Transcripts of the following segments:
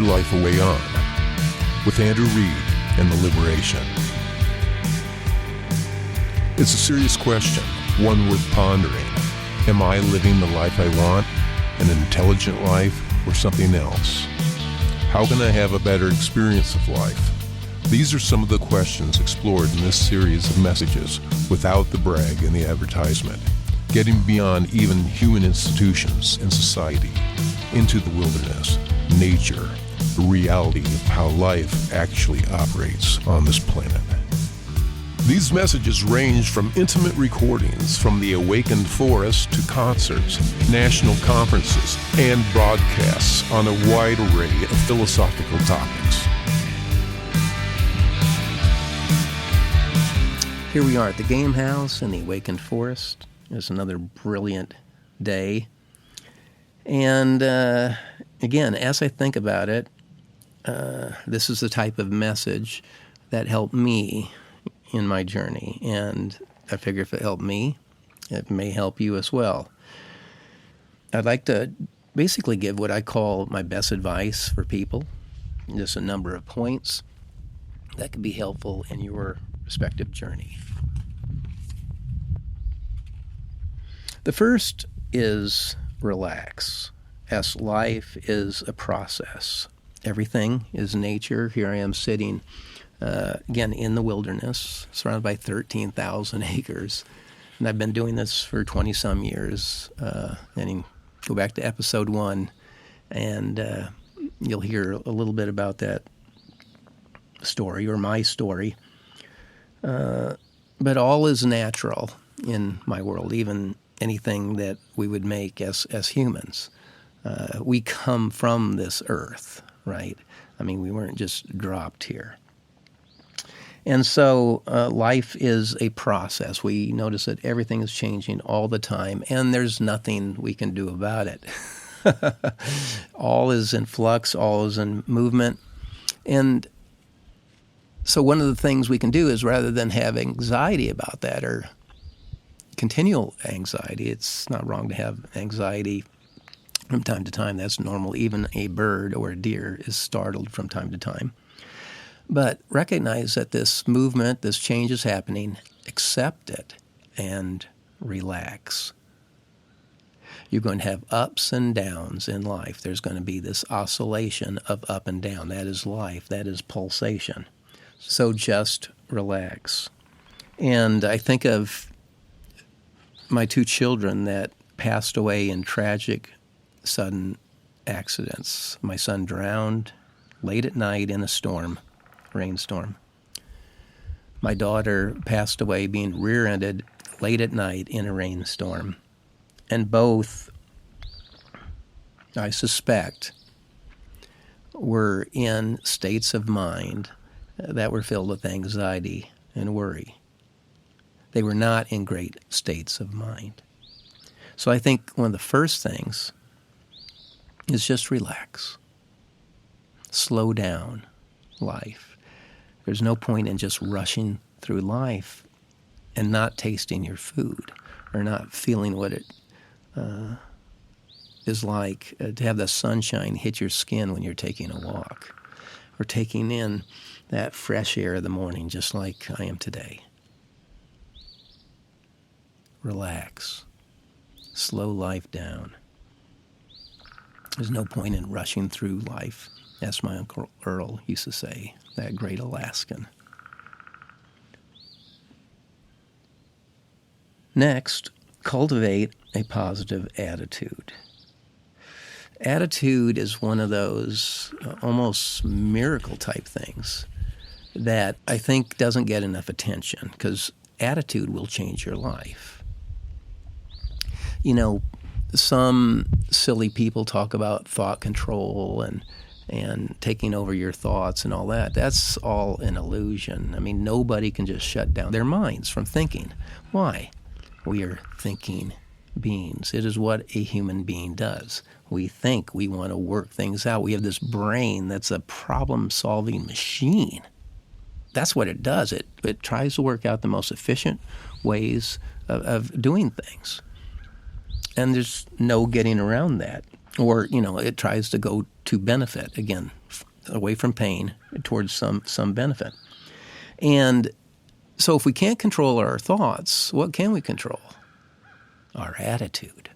your life away on with Andrew Reed and the Liberation. It's a serious question, one worth pondering. Am I living the life I want, an intelligent life, or something else? How can I have a better experience of life? These are some of the questions explored in this series of messages without the brag and the advertisement, getting beyond even human institutions and society into the wilderness, nature, the reality of how life actually operates on this planet. These messages range from intimate recordings from the awakened forest to concerts, national conferences, and broadcasts on a wide array of philosophical topics. Here we are at the Game House in the awakened forest. It's another brilliant day. And again, as I think about it, this is the type of message that helped me in my journey, and I figure if it helped me, it may help you as well. I'd like to basically give what I call my best advice for people, just a number of points that could be helpful in your respective journey. The first is relax, as life is a process. Everything is nature. Here I am sitting again, in the wilderness, surrounded by 13,000 acres. And I've been doing this for 20-some years. And you go back to episode 1, and you'll hear a little bit about that story, or my story. But all is natural in my world, even anything that we would make as humans. We come from this earth, right? I mean, we weren't just dropped here. And so life is a process. We notice that everything is changing all the time, and there's nothing we can do about it. All is in flux, all is in movement. And so one of the things we can do is, rather than have anxiety about that, or continual anxiety, it's not wrong to have anxiety from time to time. That's normal. Even a bird or a deer is startled from time to time. But recognize that this movement, this change is happening, accept it, and relax. You're going to have ups and downs in life. There's going to be this oscillation of up and down. That is life. That is pulsation. So just relax. And I think of my 2 children that passed away in tragic, sudden accidents. My son drowned late at night in a rainstorm. My daughter passed away being rear-ended late at night in a rainstorm. And both, I suspect, were in states of mind that were filled with anxiety and worry. They were not in great states of mind. So I think one of the first things is just relax. Slow down life. There's no point in just rushing through life and not tasting your food, or not feeling what it is like to have the sunshine hit your skin when you're taking a walk, or taking in that fresh air of the morning, just like I am today. Relax. Slow life down. There's no point in rushing through life, as my Uncle Earl used to say, that great Alaskan. Next, cultivate a positive attitude. Attitude is one of those almost miracle type things that I think doesn't get enough attention, because attitude will change your life. You know, some silly people talk about thought control and taking over your thoughts and all that. That's all an illusion. I mean, nobody can just shut down their minds from thinking. Why? We are thinking beings. It is what a human being does. We think. We want to work things out. We have this brain that's a problem-solving machine. That's what it does. It tries to work out the most efficient ways of doing things. And there's no getting around that. Or, it tries to go to benefit, again, away from pain towards some benefit. And so if we can't control our thoughts, what can we control? Our attitude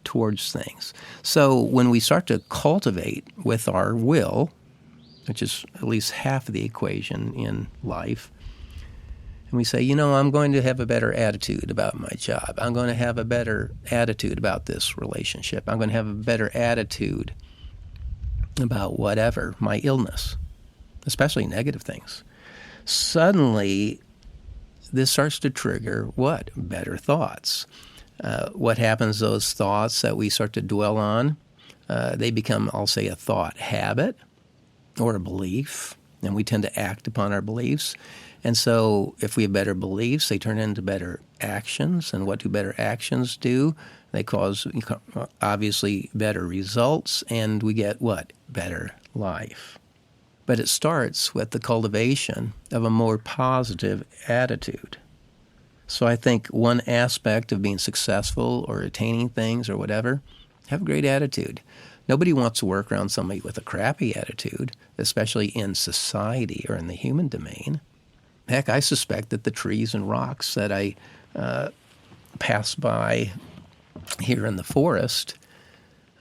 towards things. So when we start to cultivate with our will, which is at least half of the equation in life, and we say, I'm going to have a better attitude about my job. I'm going to have a better attitude about this relationship. I'm going to have a better attitude about whatever, my illness, especially negative things. Suddenly, this starts to trigger what? Better thoughts. What happens, those thoughts that we start to dwell on, they become, I'll say, a thought habit or a belief, and we tend to act upon our beliefs. And so if we have better beliefs, they turn into better actions. And what do better actions do? They cause, obviously, better results, and we get what? Better life. But it starts with the cultivation of a more positive attitude. So I think one aspect of being successful or attaining things or whatever, have a great attitude. Nobody wants to work around somebody with a crappy attitude, especially in society or in the human domain. Heck, I suspect that the trees and rocks that I pass by here in the forest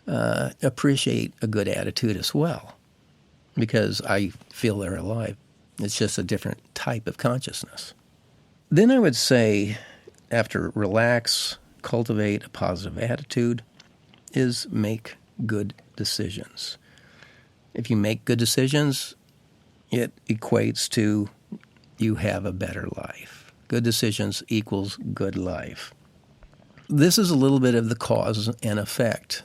appreciate a good attitude as well, because I feel they're alive. It's just a different type of consciousness. Then I would say, after relax, cultivate a positive attitude, is make good decisions. If you make good decisions, it equates to you have a better life. Good decisions equals good life. This is a little bit of the cause and effect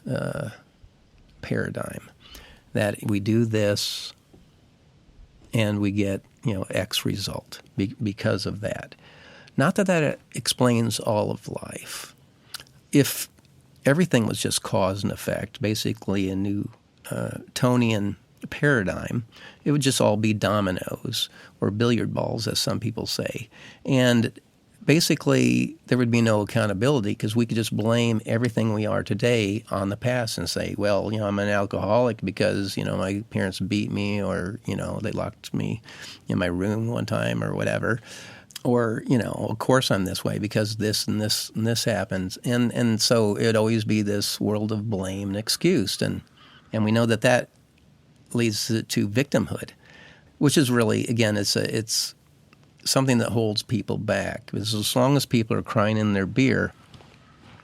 paradigm, that we do this and we get X result because of that. Not that explains all of life. If everything was just cause and effect, basically a Newtonian paradigm, it would just all be dominoes or billiard balls, as some people say. And basically, there would be no accountability, because we could just blame everything we are today on the past and say, well, I'm an alcoholic because, my parents beat me, or, they locked me in my room one time or whatever. Or, of course I'm this way because this and this and this happens. And so it would always be this world of blame and excuse. And we know that leads to victimhood, which is really, again, it's something that holds people back. Because as long as people are crying in their beer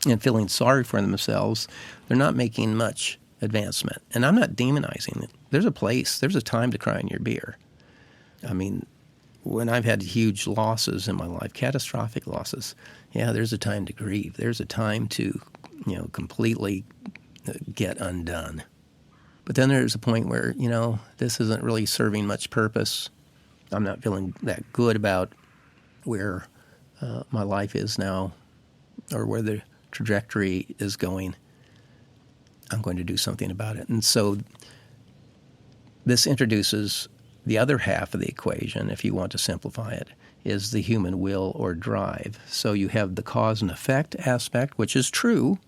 and feeling sorry for themselves, they're not making much advancement. And I'm not demonizing it. There's a time to cry in your beer. I mean, when I've had huge losses in my life, catastrophic losses, there's a time to grieve. There's a time to, completely get undone. But then there's a point where, this isn't really serving much purpose. I'm not feeling that good about where my life is now, or where the trajectory is going. I'm going to do something about it. And so this introduces the other half of the equation, if you want to simplify it, is the human will or drive. So you have the cause and effect aspect, which is true,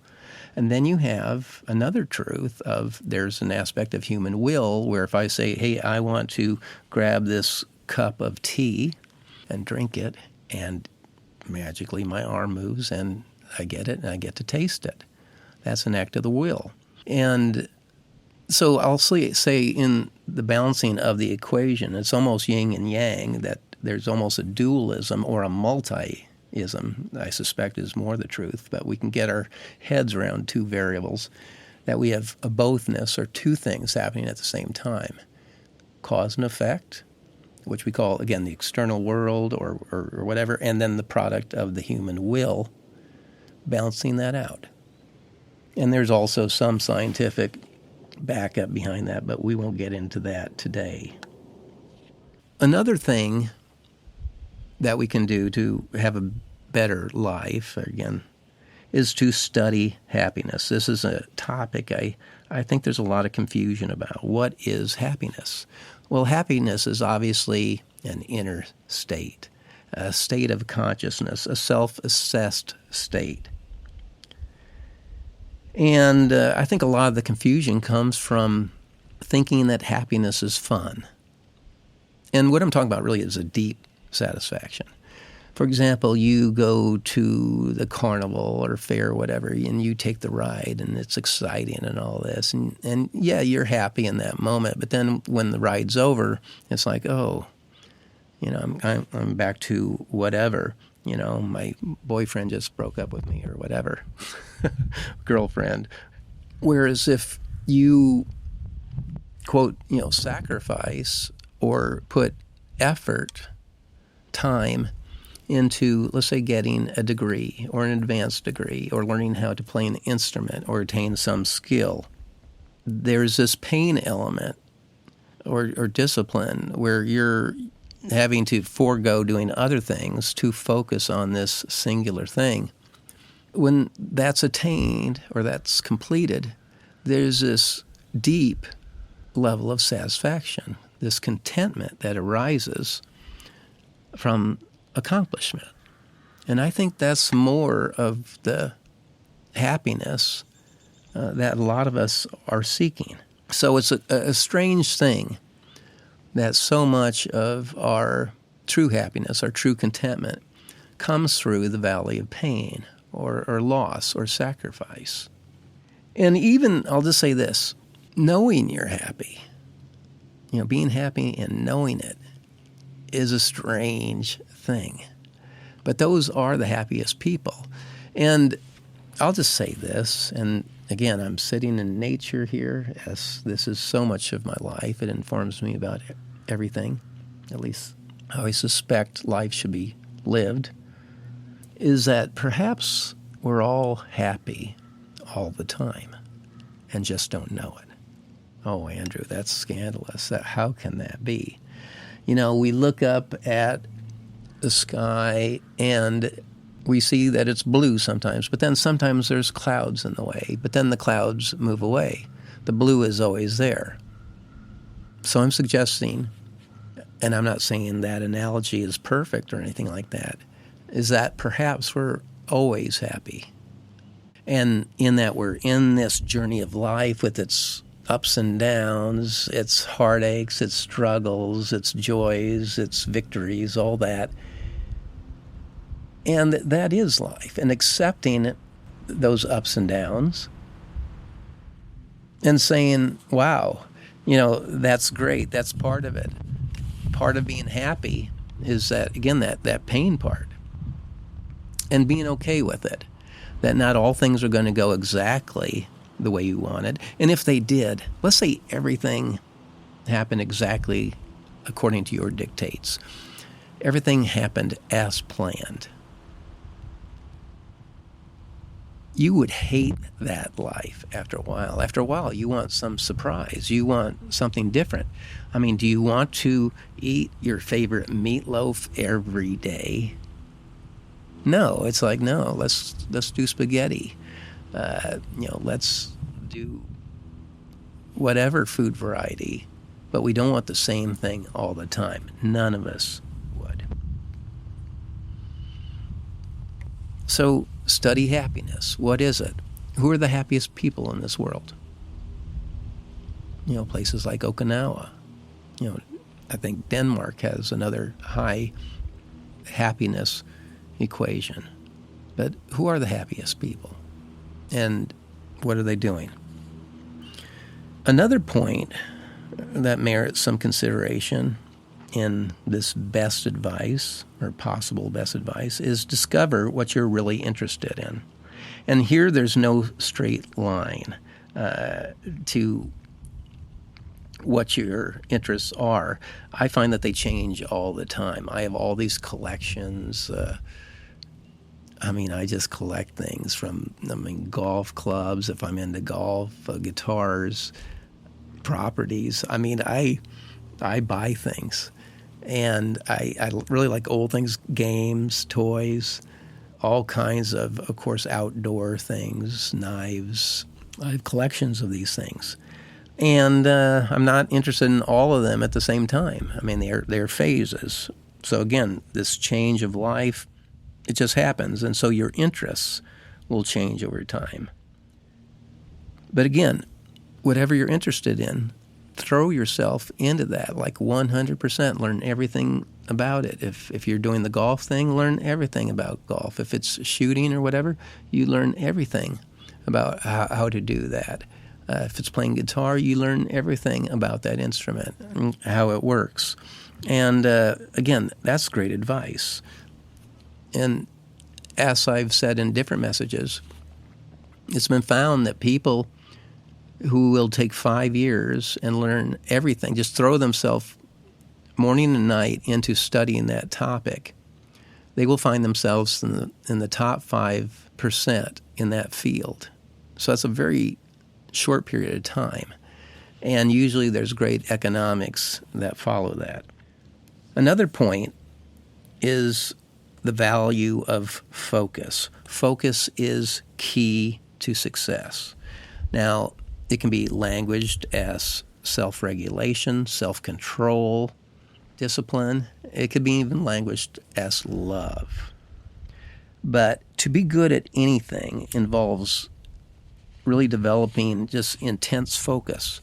and then you have another truth of there's an aspect of human will where if I say, hey, I want to grab this cup of tea and drink it, and magically my arm moves and I get it and I get to taste it. That's an act of the will. And so I'll say in the balancing of the equation, it's almost yin and yang, that there's almost a dualism or a multi-ism, I suspect is more the truth, but we can get our heads around two variables, that we have a bothness or two things happening at the same time. Cause and effect, which we call, again, the external world or whatever, and then the product of the human will, balancing that out. And there's also some scientific backup behind that, but we won't get into that today. Another thing that we can do to have a better life, again, is to study happiness. This is a topic I think there's a lot of confusion about. What is happiness? Well, happiness is obviously an inner state, a state of consciousness, a self-assessed state. And I think a lot of the confusion comes from thinking that happiness is fun. And what I'm talking about really is a deep satisfaction. For example, you go to the carnival or fair or whatever, and you take the ride, and it's exciting and all this. And yeah, you're happy in that moment. But then when the ride's over, it's like, oh, I'm back to whatever. My boyfriend just broke up with me or whatever, girlfriend. Whereas if you, quote, sacrifice or put effort, time into, let's say, getting a degree or an advanced degree or learning how to play an instrument or attain some skill, there's this pain element or discipline where you're having to forego doing other things to focus on this singular thing. When that's attained or that's completed, there's this deep level of satisfaction, this contentment that arises from accomplishment. And I think that's more of the happiness that a lot of us are seeking. So it's a strange thing that so much of our true happiness, our true contentment, comes through the valley of pain or loss or sacrifice. And even, I'll just say this, knowing you're happy, being happy and knowing it is a strange thing. But those are the happiest people. And I'll just say this, and again, I'm sitting in nature here, as this is so much of my life. It informs me about everything, at least how I suspect life should be lived, is that perhaps we're all happy all the time and just don't know it. Oh, Andrew, that's scandalous. How can that be? We look up at the sky and we see that it's blue sometimes, but then sometimes there's clouds in the way, but then the clouds move away. The blue is always there. So I'm suggesting, and I'm not saying that analogy is perfect or anything like that, is that perhaps we're always happy. And in that we're in this journey of life with its ups and downs, its heartaches, its struggles, its joys, its victories, all that. And that is life. And accepting those ups and downs and saying, wow, that's great. That's part of it. Part of being happy is that, again, that pain part. And being okay with it. That not all things are going to go exactly the way you wanted. And if they did, let's say everything happened exactly according to your dictates. Everything happened as planned. You would hate that life after a while. After a while, you want some surprise. You want something different. I mean, do you want to eat your favorite meatloaf every day? No, it's like, no, let's do spaghetti. Let's do whatever food variety, but we don't want the same thing all the time. None of us would. So study happiness. What is it? Who are the happiest people in this world? Places like Okinawa. I think Denmark has another high happiness equation. But who are the happiest people? And what are they doing? Another point that merits some consideration in this best advice, or possible best advice, is discover what you're really interested in. And here there's no straight line to what your interests are. I find that they change all the time. I have all these collections. I just collect things from, golf clubs, if I'm into golf, guitars, properties. I buy things. And I really like old things, games, toys, all kinds of course, outdoor things, knives. I have collections of these things. And I'm not interested in all of them at the same time. They're phases. So again, this change of life, it just happens. And so your interests will change over time. But again, whatever you're interested in, throw yourself into that, like 100%. Learn everything about it. If you're doing the golf thing, learn everything about golf. If it's shooting or whatever, you learn everything about how to do that. If it's playing guitar, you learn everything about that instrument, how it works. And again, that's great advice. And as I've said in different messages, it's been found that people who will take 5 years and learn everything, just throw themselves morning and night into studying that topic, they will find themselves in the top 5% in that field. So that's a very short period of time. And usually there's great economics that follow that. Another point is the value of focus. Focus is key to success. Now, it can be languaged as self-regulation, self-control, discipline. It could be even languaged as love. But to be good at anything involves really developing just intense focus,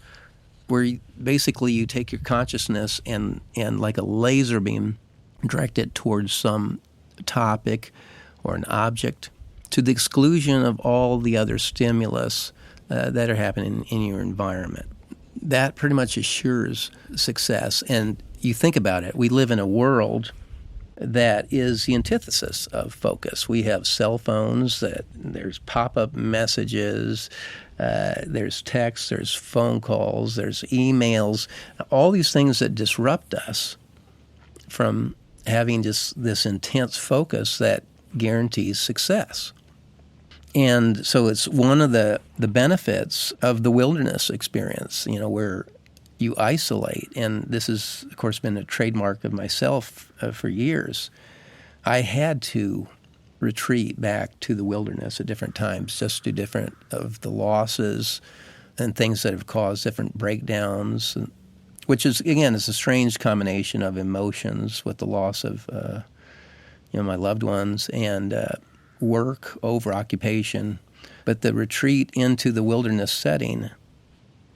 where basically you take your consciousness and like a laser beam, direct it towards some topic or an object to the exclusion of all the other stimulus that are happening in your environment. That pretty much assures success. And you think about it, we live in a world that is the antithesis of focus. We have cell phones, there's pop-up messages, there's texts, there's phone calls, there's emails, all these things that disrupt us from having just this intense focus that guarantees success. And so it's one of the benefits of the wilderness experience, where you isolate. And this has, of course, been a trademark of myself for years. I had to retreat back to the wilderness at different times, just to different of the losses and things that have caused different breakdowns, which is, again, is a strange combination of emotions with the loss of my loved ones and work over occupation. But the retreat into the wilderness setting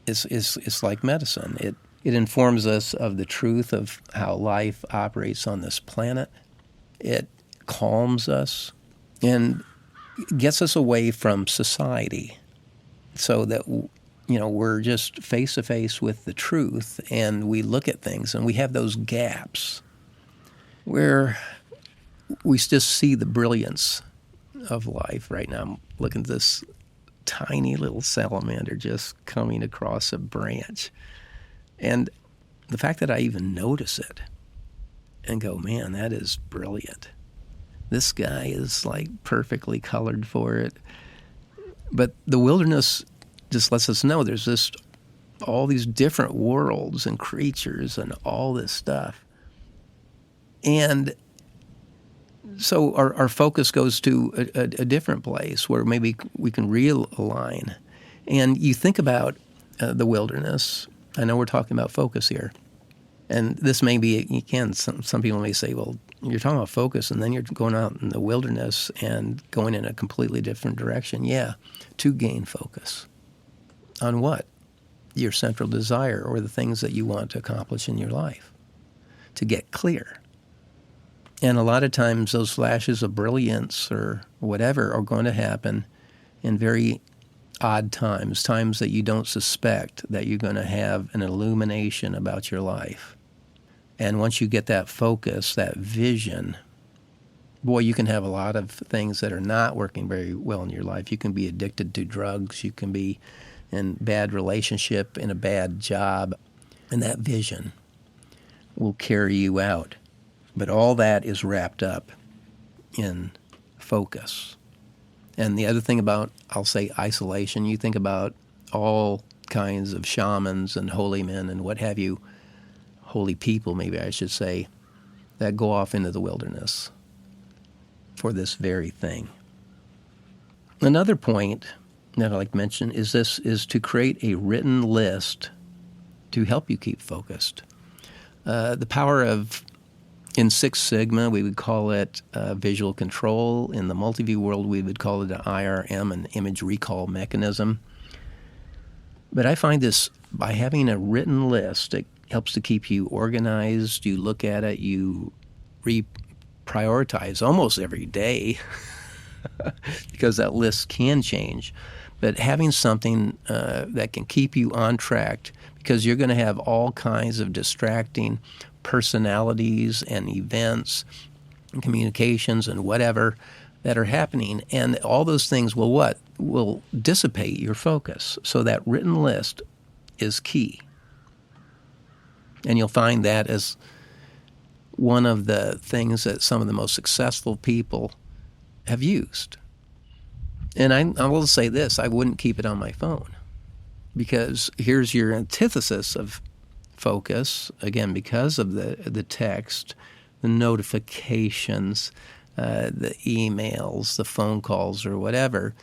is like medicine. It informs us of the truth of how life operates on this planet. It calms us and gets us away from society so that we're just face to face with the truth, and we look at things and we have those gaps where we just see the brilliance of life. Right now I'm looking at this tiny little salamander just coming across a branch. And the fact that I even notice it and go, man, that is brilliant. This guy is like perfectly colored for it. But the wilderness just lets us know there's all these different worlds and creatures and all this stuff. And so our focus goes to a different place where maybe we can realign. And you think about the wilderness. I know we're talking about focus here. And this may be, again, some people may say, well, you're talking about focus and then you're going out in the wilderness and going in a completely different direction. Yeah, to gain focus. On what? Your central desire or the things that you want to accomplish in your life. To get clear. And a lot of times those flashes of brilliance or whatever are going to happen in very odd times that you don't suspect that you're going to have an illumination about your life. And once you get that focus, that vision, boy, you can have a lot of things that are not working very well in your life. You can be addicted to drugs. You can be in bad relationship, in a bad job. And that vision will carry you out. But all that is wrapped up in focus. And the other thing about, I'll say, isolation, you think about all kinds of shamans and holy men and what have you, holy people maybe I should say, that go off into the wilderness for this very thing. Another point that I'd like to mention is to create a written list to help you keep focused. The power of, in Six Sigma, we would call it visual control. In the multi-view world, we would call it an IRM, an image recall mechanism. But I find this, by having a written list, it helps to keep you organized. You look at it, you reprioritize almost every day because that list can change. But having something that can keep you on track, because you're going to have all kinds of distracting personalities and events and communications and whatever that are happening. And all those things will what? Will dissipate your focus. So that written list is key. And you'll find that as one of the things that some of the most successful people have used. And I will say this, I wouldn't keep it on my phone, because here's your antithesis of focus, again, because of the text, the notifications, the emails, the phone calls, or whatever.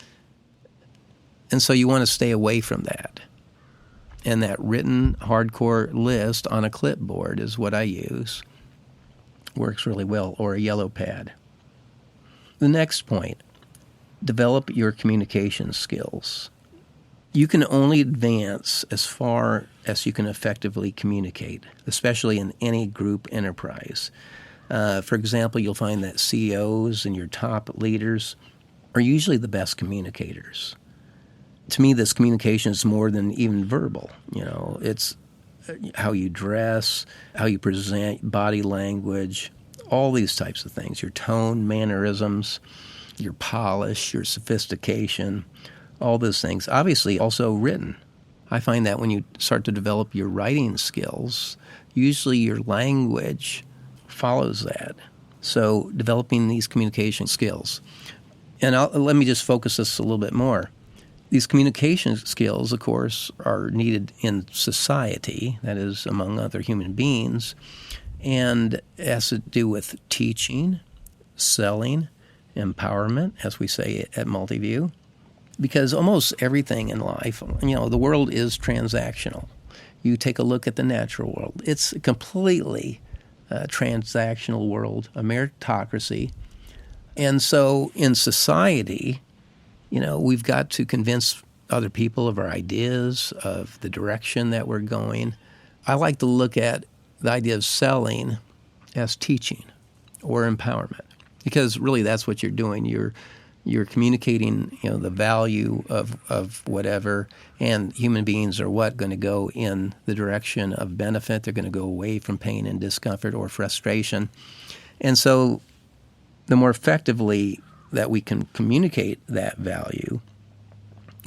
And so you want to stay away from that. And that written hardcore list on a clipboard is what I use. Works really well, or a yellow pad. The next point, develop your communication skills. You can only advance as far as you can effectively communicate, especially in any group enterprise. For example, you'll find that CEOs and your top leaders are usually the best communicators. To me, this communication is more than even verbal. It's how you dress, how you present, body language, all these types of things, your tone, mannerisms, your polish, your sophistication, all those things. Obviously, also written. I find that when you start to develop your writing skills, usually your language follows that. So developing these communication skills. And let me just focus this a little bit more. These communication skills, of course, are needed in society, that is, among other human beings, and it has to do with teaching, selling, empowerment, as we say at Multiview, because almost everything in life, the world is transactional. You take a look at the natural world. It's a completely transactional world, a meritocracy. And so in society, we've got to convince other people of our ideas, of the direction that we're going. I like to look at the idea of selling as teaching or empowerment, because really that's what you're doing. You're communicating, the value of whatever, and human beings are going to go in the direction of benefit. They're going to go away from pain and discomfort or frustration. And so the more effectively that we can communicate that value,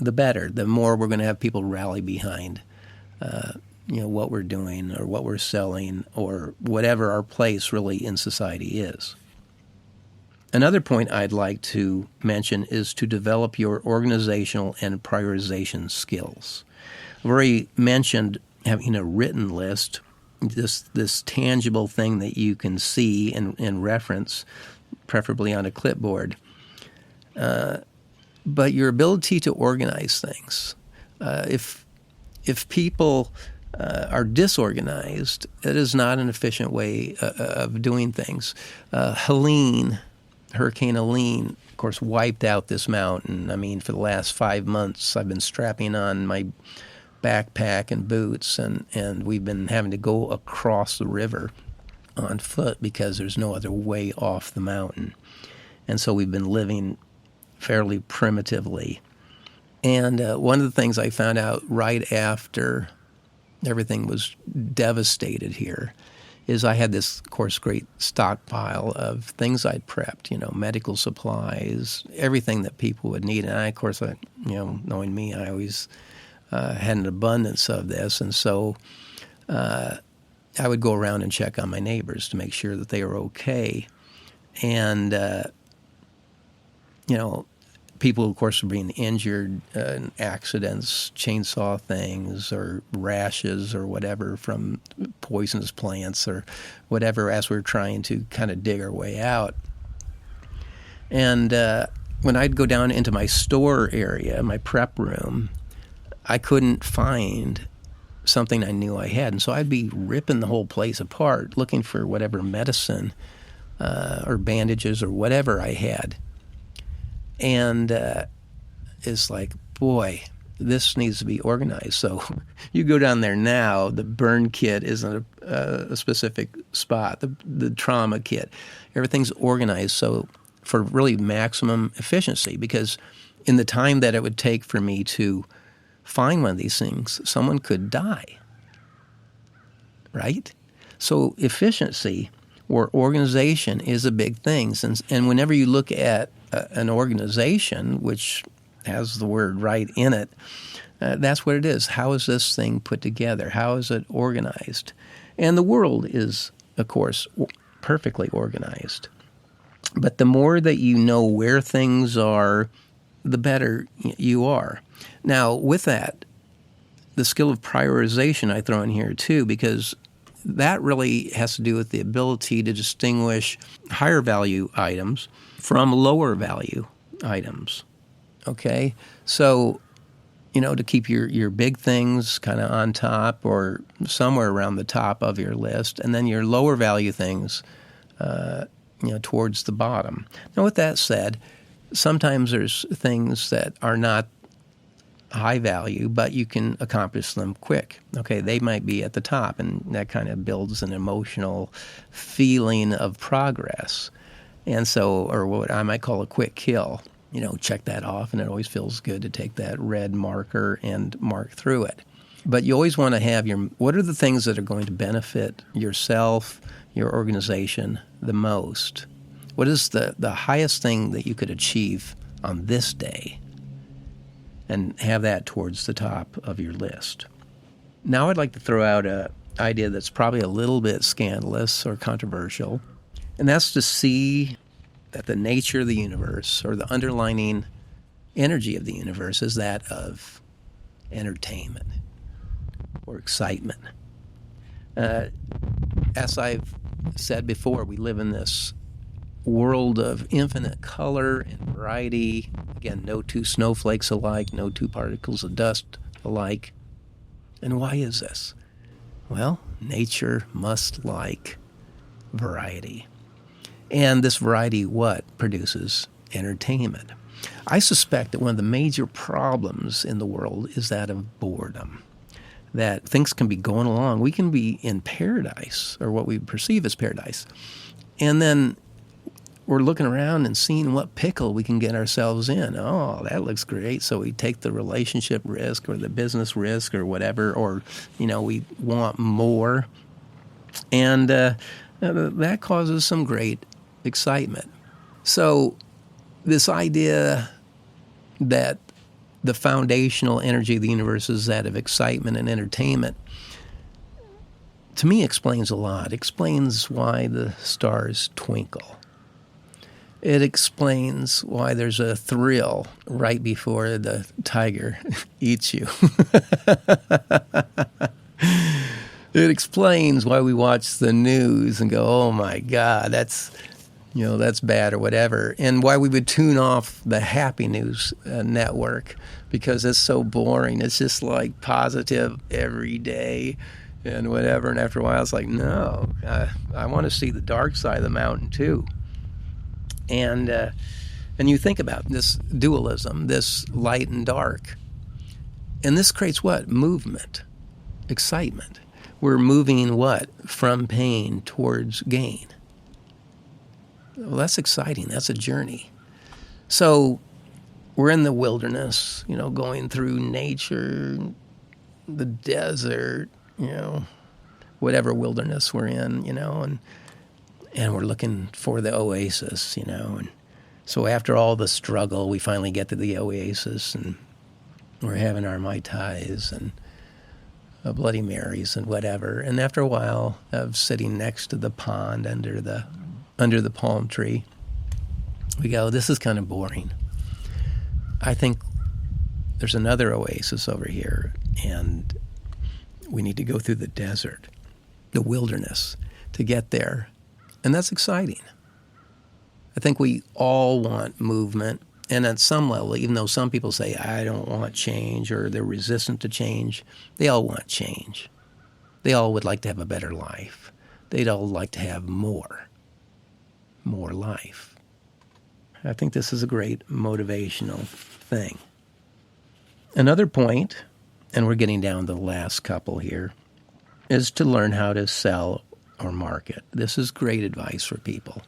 the better. The more we're going to have people rally behind, what we're doing or what we're selling or whatever our place really in society is. Another point I'd like to mention is to develop your organizational and prioritization skills. I've already mentioned having a written list, this tangible thing that you can see and reference, preferably on a clipboard. But your ability to organize things. If people are disorganized, it is not an efficient way of doing things. Hurricane Helene, of course, wiped out this mountain. I mean, for the last 5 months, I've been strapping on my backpack and boots, and we've been having to go across the river on foot because there's no other way off the mountain. And so we've been living fairly primitively. And one of the things I found out right after everything was devastated here is I had this, of course, great stockpile of things I'd prepped, medical supplies, everything that people would need. And I, of course, knowing me, I always had an abundance of this. And so I would go around and check on my neighbors to make sure that they were okay. And, people, of course, were being injured in accidents, chainsaw things, or rashes or whatever from poisonous plants or whatever as we were trying to kind of dig our way out. And when I'd go down into my store area, my prep room, I couldn't find something I knew I had. And so I'd be ripping the whole place apart, looking for whatever medicine or bandages or whatever I had. And it's like, boy, this needs to be organized. So you go down there now, the burn kit isn't a specific spot, the trauma kit. Everything's organized so for really maximum efficiency, because in the time that it would take for me to find one of these things, someone could die, right? So efficiency or organization is a big thing. And whenever you look at an organization, which has the word right in it, that's what it is. How is this thing put together? How is it organized? And the world is, of course, perfectly organized. But the more that you know where things are, the better you are. Now, with that, the skill of prioritization I throw in here too, because that really has to do with the ability to distinguish higher value items from lower value items. Okay? So, to keep your big things kind of on top or somewhere around the top of your list, and then your lower value things, towards the bottom. Now, with that said, sometimes there's things that are not high value, but you can accomplish them quick. Okay, they might be at the top, and that kind of builds an emotional feeling of progress. And so, or what I might call a quick kill. Check that off, and it always feels good to take that red marker and mark through it. But you always want to have what are the things that are going to benefit yourself, your organization the most? What is the highest thing that you could achieve on this day? And have that towards the top of your list. Now I'd like to throw out an idea that's probably a little bit scandalous or controversial, and that's to see that the nature of the universe, or the underlying energy of the universe, is that of entertainment or excitement. As I've said before, we live in this world of infinite color and variety. Again, no two snowflakes alike, no two particles of dust alike. And why is this? Well, nature must like variety. And this variety, what produces entertainment? I suspect that one of the major problems in the world is that of boredom. That things can be going along. We can be in paradise, or what we perceive as paradise. And then we're looking around and seeing what pickle we can get ourselves in. Oh, that looks great. So we take the relationship risk or the business risk or whatever, or, we want more. And that causes some great excitement. So this idea that the foundational energy of the universe is that of excitement and entertainment, to me, explains a lot. It explains why the stars twinkle. It explains why there's a thrill right before the tiger eats you. It explains why we watch the news and go, oh my God, that's bad or whatever. And why we would tune off the happy news network, because it's so boring. It's just like positive every day and whatever. And after a while, it's like, no, I want to see the dark side of the mountain too. And you think about this dualism, this light and dark. And this creates what? Movement, excitement. We're moving what? From pain towards gain. Well, that's exciting. That's a journey. So we're in the wilderness, going through nature, the desert, whatever wilderness we're in, and we're looking for the oasis, and so after all the struggle, we finally get to the oasis, and we're having our Mai Tais and Bloody Marys and whatever. And after a while of sitting next to the pond under the palm tree, we go, this is kind of boring. I think there's another oasis over here, and we need to go through the desert, the wilderness, to get there. And that's exciting. I think we all want movement. And at some level, even though some people say, I don't want change, or they're resistant to change, they all want change. They all would like to have a better life. They'd all like to have more life. I think this is a great motivational thing. Another point, and we're getting down to the last couple here, is to learn how to sell or market. This is great advice for people.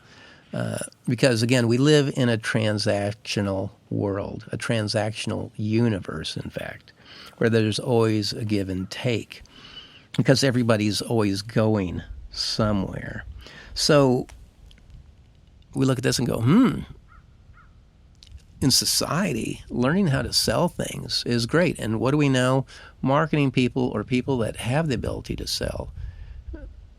Because, again, we live in a transactional world, a transactional universe, in fact, where there's always a give and take because everybody's always going somewhere. So we look at this and go, in society, learning how to sell things is great. And what do we know? Marketing people or people that have the ability to sell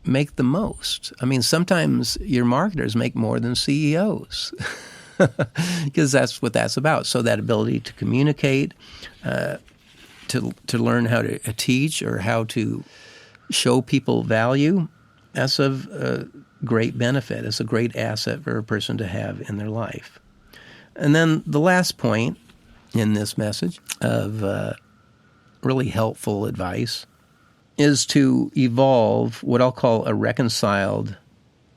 make the most. I mean, sometimes your marketers make more than CEOs because that's what that's about. So that ability to communicate, to learn how to teach or how to show people value, that's of great benefit. It's a great asset for a person to have in their life. And then the last point in this message of really helpful advice is to evolve what I'll call a reconciled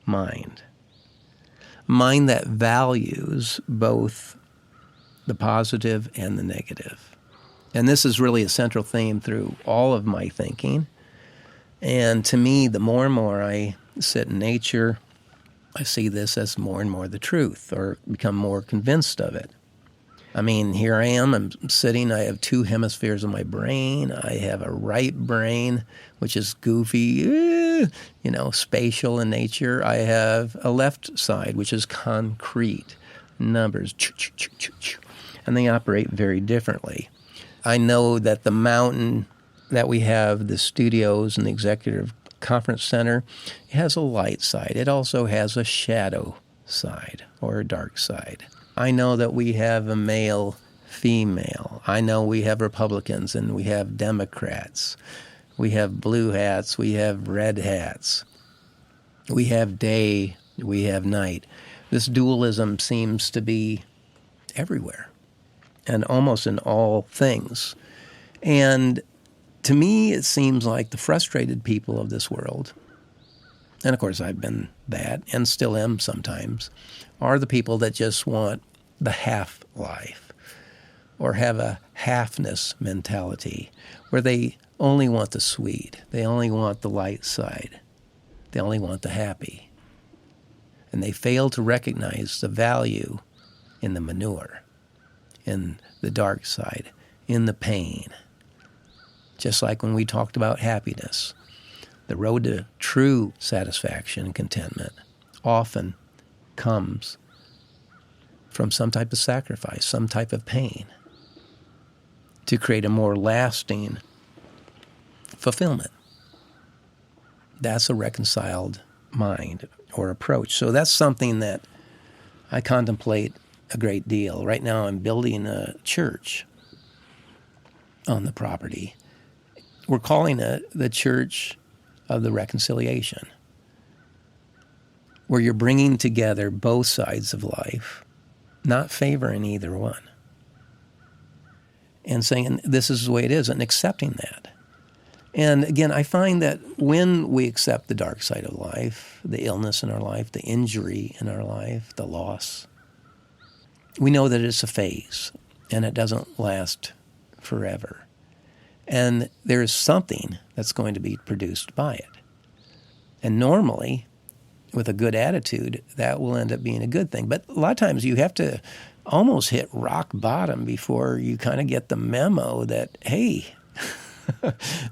mind. A mind that values both the positive and the negative. And this is really a central theme through all of my thinking. And to me, the more and more I sit in nature, I see this as more and more the truth, or become more convinced of it. I mean, here I am, I'm sitting, I have two hemispheres of my brain. I have a right brain, which is goofy, spatial in nature. I have a left side, which is concrete, numbers, and they operate very differently. I know that the mountain that we have, the studios and the executive conference center, it has a light side. It also has a shadow side or a dark side. I know that we have a male, female. I know we have Republicans and we have Democrats. We have blue hats. We have red hats. We have day. We have night. This dualism seems to be everywhere and almost in all things. And to me, it seems like the frustrated people of this world, and of course I've been that and still am sometimes, are the people that just want the half life or have a halfness mentality where they only want the sweet, they only want the light side, they only want the happy. And they fail to recognize the value in the manure, in the dark side, in the pain. Just like when we talked about happiness, the road to true satisfaction and contentment often comes from some type of sacrifice, some type of pain, to create a more lasting fulfillment. That's a reconciled mind or approach. So that's something that I contemplate a great deal. Right now I'm building a church on the property. We're calling it the Church of the Reconciliation, where you're bringing together both sides of life, not favoring either one, and saying this is the way it is and accepting that. And again, I find that when we accept the dark side of life, the illness in our life, the injury in our life, the loss, we know that it's a phase and it doesn't last forever. And there is something that's going to be produced by it. And normally, with a good attitude, that will end up being a good thing. But a lot of times you have to almost hit rock bottom before you kind of get the memo that, hey,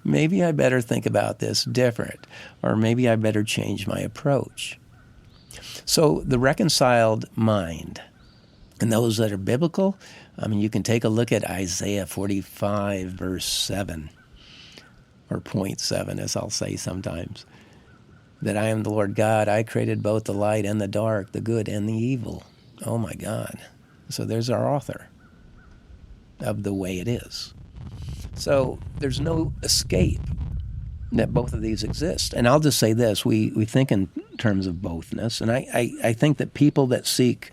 maybe I better think about this different, or maybe I better change my approach. So the reconciled mind, and those that are biblical, I mean, you can take a look at Isaiah 45, verse 7, or point 7, as I'll say sometimes, that I am the Lord God. I created both the light and the dark, the good and the evil. Oh, my God. So there's our author of the way it is. So there's no escape that both of these exist. And I'll just say this. We think in terms of bothness, and I think that people that seek,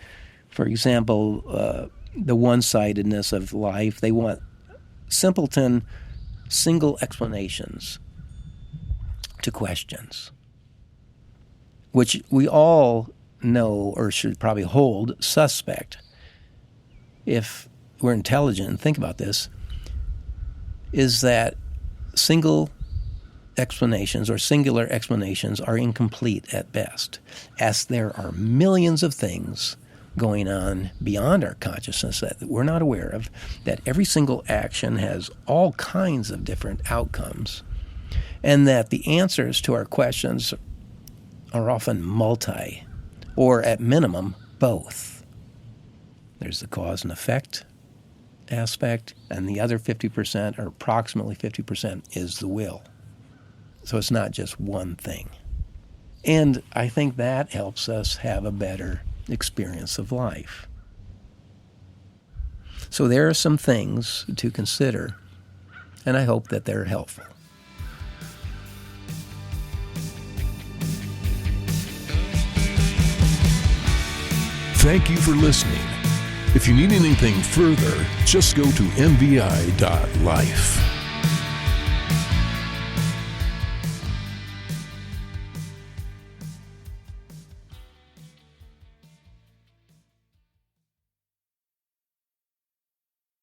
for example, the one-sidedness of life, they want simpleton, single explanations to questions, which we all know or should probably hold suspect. If we're intelligent and think about this, is that single explanations or singular explanations are incomplete at best, as there are millions of things going on beyond our consciousness that we're not aware of, that every single action has all kinds of different outcomes, and that the answers to our questions are often multi, or at minimum, both. There's the cause and effect aspect, and the other 50%, or approximately 50%, is the will. So it's not just one thing. And I think that helps us have a better experience of life. So there are some things to consider, and I hope that they're helpful. Thank you for listening. If you need anything further, just go to mvi.life.